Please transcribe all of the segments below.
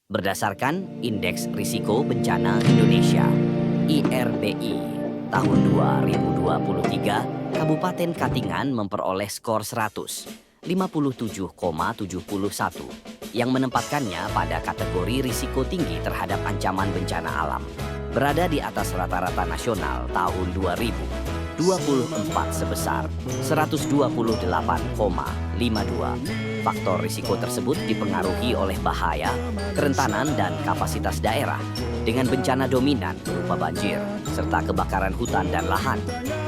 Berdasarkan Indeks Risiko Bencana Indonesia (IRBI) tahun 2023, Kabupaten Katingan memperoleh skor 100, 57,71, yang menempatkannya pada kategori risiko tinggi terhadap ancaman bencana alam, berada di atas rata-rata nasional tahun 2024 sebesar 128,52. Faktor risiko tersebut dipengaruhi oleh bahaya, kerentanan, dan kapasitas daerah dengan bencana dominan berupa banjir, serta kebakaran hutan dan lahan.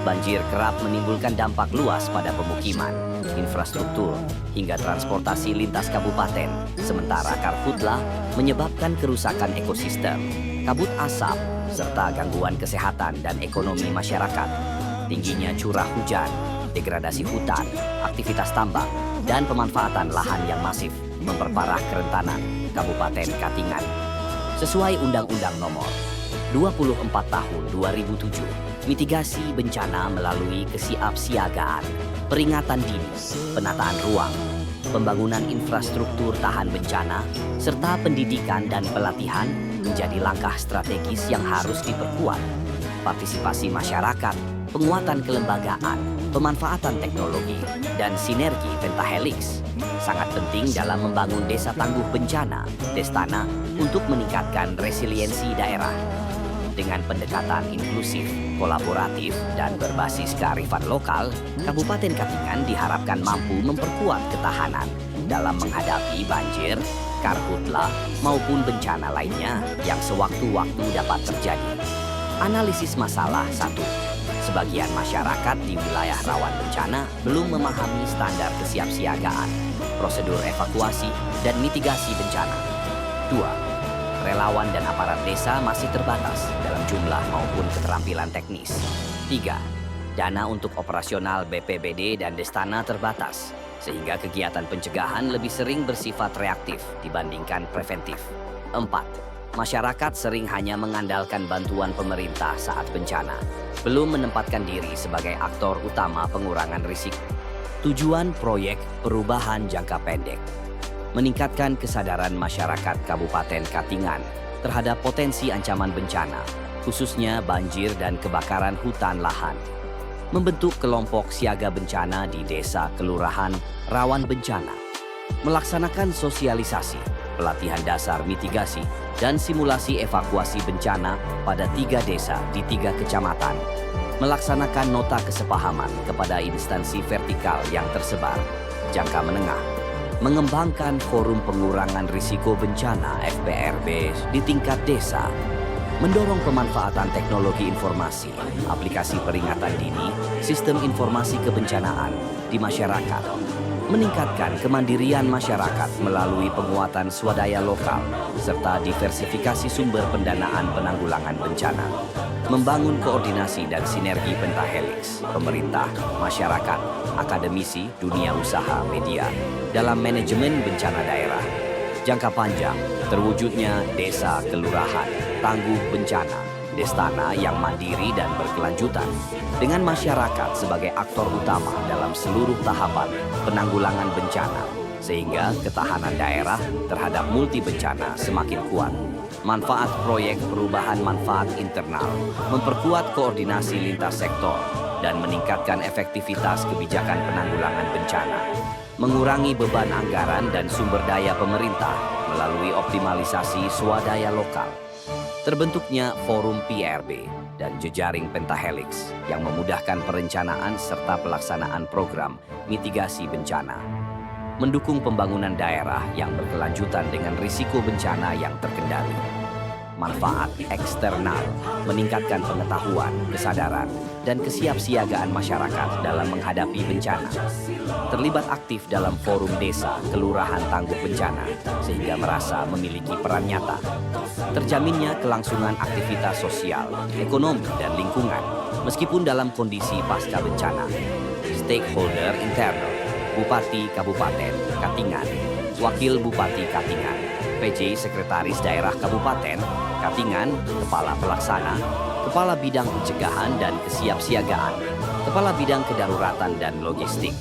Banjir kerap menimbulkan dampak luas pada pemukiman, infrastruktur, hingga transportasi lintas kabupaten, sementara karhutlah menyebabkan kerusakan ekosistem, kabut asap, serta gangguan kesehatan dan ekonomi masyarakat. Tingginya curah hujan, degradasi hutan, aktivitas tambang, dan pemanfaatan lahan yang masif memperparah kerentanan Kabupaten Katingan. Sesuai Undang-Undang Nomor 24 Tahun 2007, mitigasi bencana melalui kesiapsiagaan, peringatan dini, penataan ruang, pembangunan infrastruktur tahan bencana, serta pendidikan dan pelatihan menjadi langkah strategis yang harus diperkuat. Partisipasi masyarakat, penguatan kelembagaan, pemanfaatan teknologi, dan sinergi pentahelix sangat penting dalam membangun desa tangguh bencana, Destana, untuk meningkatkan resiliensi daerah. Dengan pendekatan inklusif, kolaboratif, dan berbasis kearifan lokal, Kabupaten Katingan diharapkan mampu memperkuat ketahanan dalam menghadapi banjir, karhutla, maupun bencana lainnya yang sewaktu-waktu dapat terjadi. Analisis masalah 1. Sebagian masyarakat di wilayah rawan bencana belum memahami standar kesiapsiagaan, prosedur evakuasi, dan mitigasi bencana. 2. Relawan dan aparat desa masih terbatas dalam jumlah maupun keterampilan teknis. 3. Dana untuk operasional BPBD dan Destana terbatas, sehingga kegiatan pencegahan lebih sering bersifat reaktif dibandingkan preventif. 4. Masyarakat sering hanya mengandalkan bantuan pemerintah saat bencana, belum menempatkan diri sebagai aktor utama pengurangan risiko. Tujuan proyek perubahan jangka pendek: meningkatkan kesadaran masyarakat Kabupaten Katingan terhadap potensi ancaman bencana, khususnya banjir dan kebakaran hutan lahan. Membentuk kelompok siaga bencana di desa kelurahan rawan bencana. Melaksanakan sosialisasi, pelatihan dasar mitigasi, dan simulasi evakuasi bencana pada 3 desa di 3 kecamatan. Melaksanakan nota kesepahaman kepada instansi vertikal yang tersebar. Jangka menengah. Mengembangkan forum pengurangan risiko bencana (FPRB) di tingkat desa. Mendorong pemanfaatan teknologi informasi, aplikasi peringatan dini, sistem informasi kebencanaan di masyarakat. Meningkatkan kemandirian masyarakat melalui penguatan swadaya lokal, serta diversifikasi sumber pendanaan penanggulangan bencana. Membangun koordinasi dan sinergi pentahelix, pemerintah, masyarakat, akademisi, dunia usaha, media, dalam manajemen bencana daerah. Jangka panjang, terwujudnya desa kelurahan tangguh bencana, Destana yang mandiri dan berkelanjutan, dengan masyarakat sebagai aktor utama dalam seluruh tahapan penanggulangan bencana, sehingga ketahanan daerah terhadap multi bencana semakin kuat. Manfaat proyek perubahan manfaat internal, memperkuat koordinasi lintas sektor, dan meningkatkan efektivitas kebijakan penanggulangan bencana. Mengurangi beban anggaran dan sumber daya pemerintah melalui optimalisasi swadaya lokal. Terbentuknya Forum PRB dan jejaring pentahelix yang memudahkan perencanaan serta pelaksanaan program mitigasi bencana. Mendukung pembangunan daerah yang berkelanjutan dengan risiko bencana yang terkendali. Manfaat eksternal, meningkatkan pengetahuan, kesadaran, dan kesiapsiagaan masyarakat dalam menghadapi bencana. Terlibat aktif dalam forum desa, kelurahan tangguh bencana, sehingga merasa memiliki peran nyata. Terjaminnya kelangsungan aktivitas sosial, ekonomi, dan lingkungan, meskipun dalam kondisi pasca bencana. Stakeholder internal, Bupati Kabupaten Katingan, Wakil Bupati Katingan, PJ Sekretaris Daerah Kabupaten Katingan, Kepala Pelaksana, Kepala Bidang Pencegahan dan Kesiapsiagaan, Kepala Bidang Kedaruratan dan Logistik,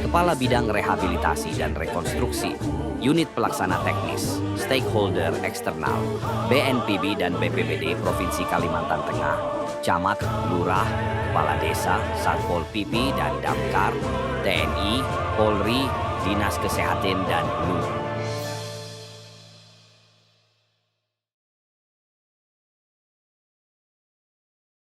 Kepala Bidang Rehabilitasi dan Rekonstruksi, unit pelaksana teknis, stakeholder eksternal, BNPB dan BPBD Provinsi Kalimantan Tengah, camat, lurah, kepala desa, Satpol PP dan Damkar, TNI, Polri, Dinas Kesehatan dan NU.